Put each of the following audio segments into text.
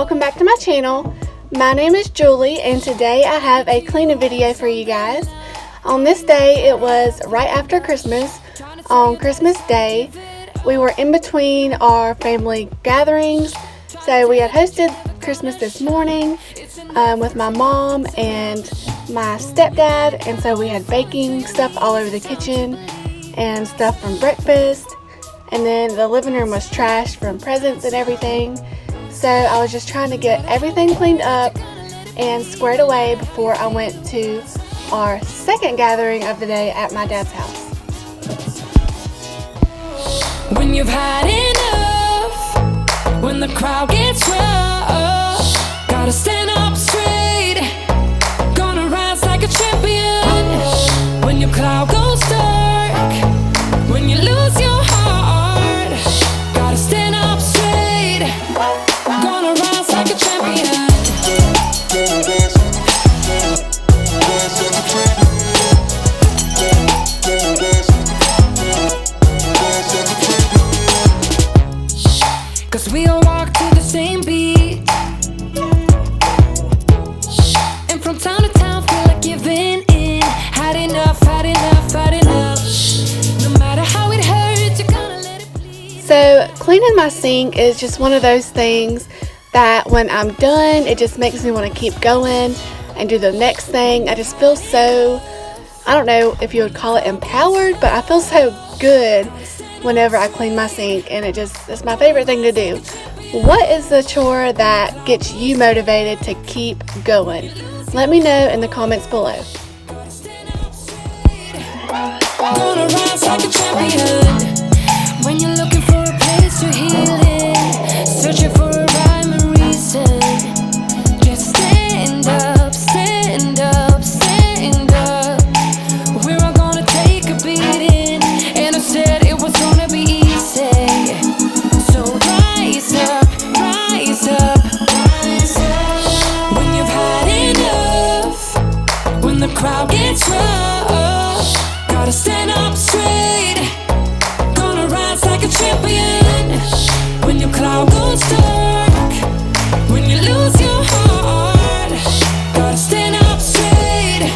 welcome back to my channel. My name is Julie and today I have a cleaning video for you guys. On this day, it was right after Christmas. On Christmas Day, we were in between our family gatherings. So we had hosted Christmas this morning with my mom and my stepdad, and so we had baking stuff all over the kitchen and stuff from breakfast, and then the living room was trashed from presents and everything. So I was just trying to get everything cleaned up and squared away before I went to our second gathering of the day at my dad's house. When you've had enough, when the crowd gets rough, gotta stand up straight, gonna rise like a champion. When your cloud goes dark, when you lose your heart, gotta stand up straight, gonna rise like a champion. Cause we all walk to the same beat, and from town to town feel like giving in. Had enough, had enough, had enough. No matter how it hurts, you're gonna let it bleed. So cleaning my sink is just one of those things that when I'm done, it just makes me want to keep going and do the next thing. I just feel so, I don't know if you would call it empowered, but I feel so good whenever I clean my sink, and it's my favorite thing to do. What is the chore that gets you motivated to keep going? Let me know in the comments below. Gonna rise like a champion. When you're looking for a place to heal in, searching for a rhyme and reason, just stand up, stand up, stand up. We're all gonna take a beating, and I said it was gonna be easy. So rise up, rise up, rise up. When you've had enough, when the crowd gets rough, gotta stand up straight, gonna rise like a champion. When your cloud goes dark, when you lose your heart, gotta stand up straight,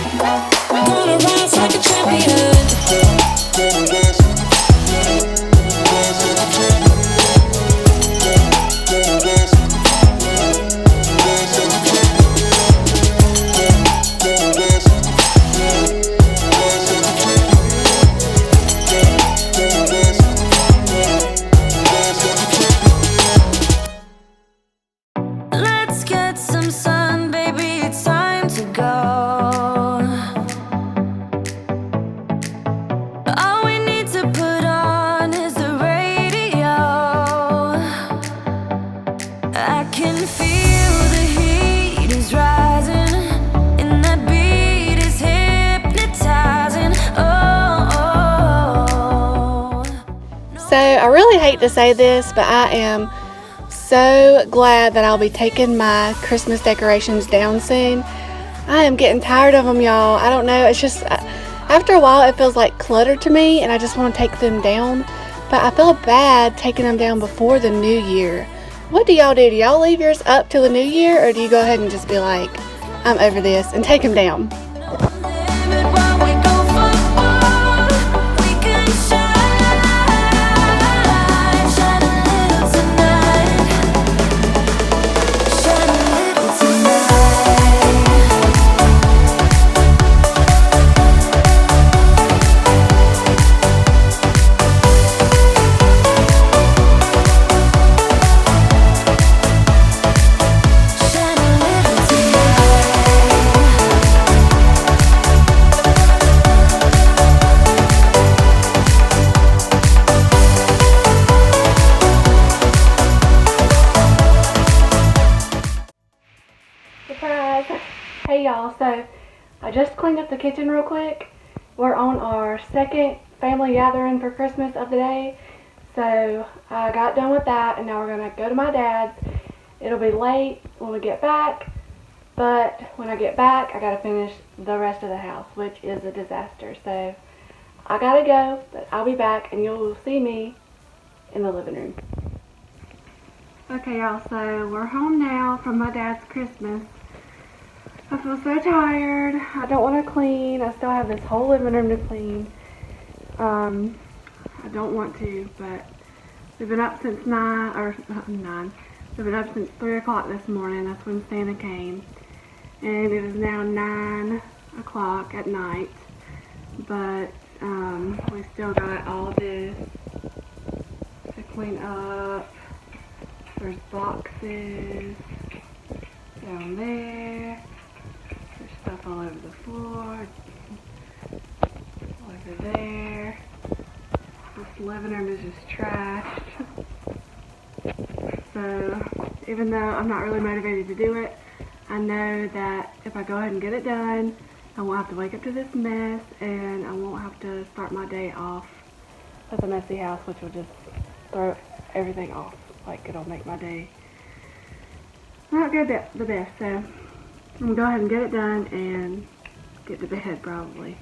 gonna rise like a champion. Let's get some sun, baby, it's time to go. All we need to put on is the radio. I can feel the heat is rising, and that beat is hypnotizing. Oh. So I really hate to say this, but I am so glad that I'll be taking my Christmas decorations down soon. I am getting tired of them, y'all. I don't know, it's just after a while it feels like clutter to me, and I just want to take them down, but I feel bad taking them down before the new year. What do y'all do? Do y'all leave yours up till the new year, or do you go ahead and just be like, I'm over this, and take them down? Surprise! Hey y'all, so I just cleaned up the kitchen real quick. We're on our second family gathering for Christmas of the day. So I got done with that, and now we're gonna go to my dad's. It'll be late when we get back, but when I get back I gotta finish the rest of the house, which is a disaster. So I gotta go, but I'll be back and you'll see me in the living room. Okay, y'all, so we're home now from my dad's Christmas. I feel so tired. I don't want to clean. I still have this whole living room to clean. I don't want to, but we've been up since 9. We've been up since 3 o'clock this morning. That's when Santa came. And it is now 9 o'clock at night. But we still got all this to clean up. There's boxes down there. There's stuff all over the floor. Over there. This living room is just trashed. So even though I'm not really motivated to do it, I know that if I go ahead and get it done, I won't have to wake up to this mess, and I won't have to start my day off with a messy house, which will just throw everything off. Like, it'll make my day not go the best. So I'm gonna go ahead and get it done and get to bed probably.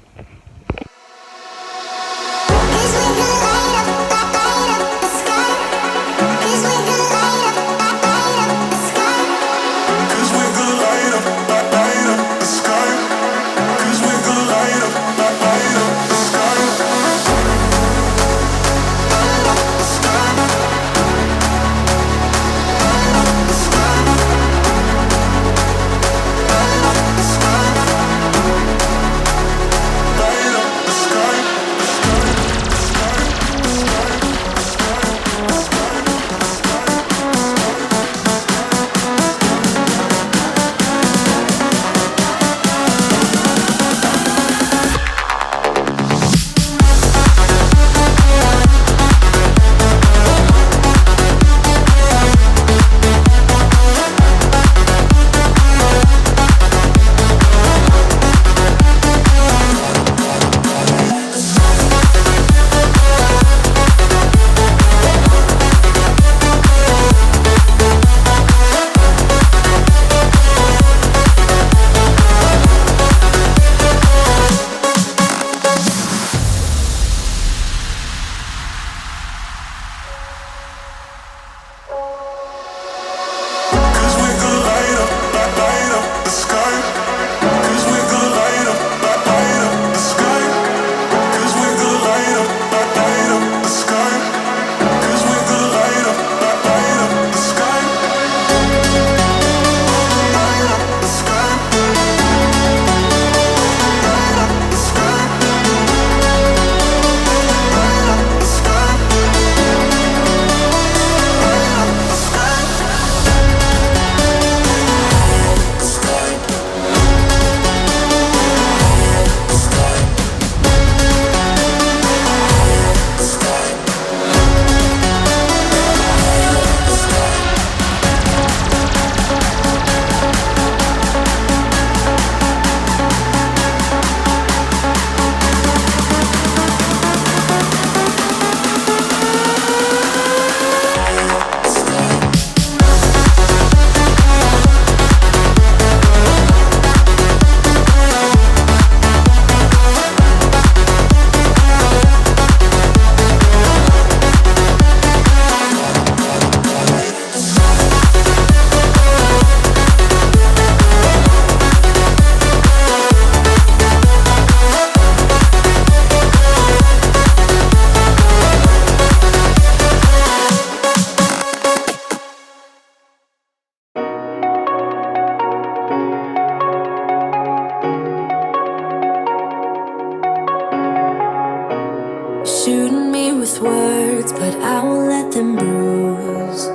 Shooting me with words, but I won't let them bruise.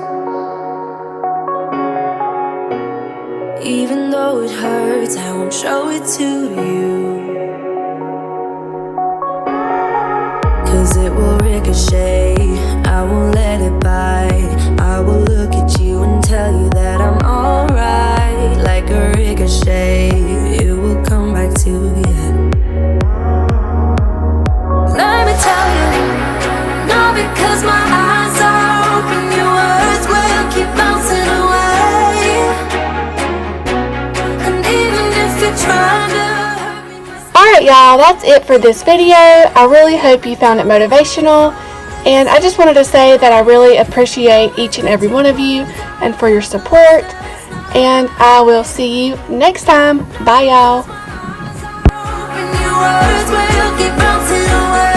Even though it hurts, I won't show it to you. 'Cause it will ricochet, I won't let it bite. I will look at you and tell you that I'm alright. Like a ricochet, it will come back to you. Let me tell you, not because my eyes are open, your words will keep bouncing away. And even if you're trying to hurt me. Alright y'all, that's it for this video. I really hope you found it motivational. And I just wanted to say that I really appreciate each and every one of you and for your support. And I will see you next time. Bye, y'all. Open your words, we'll keep bouncing away.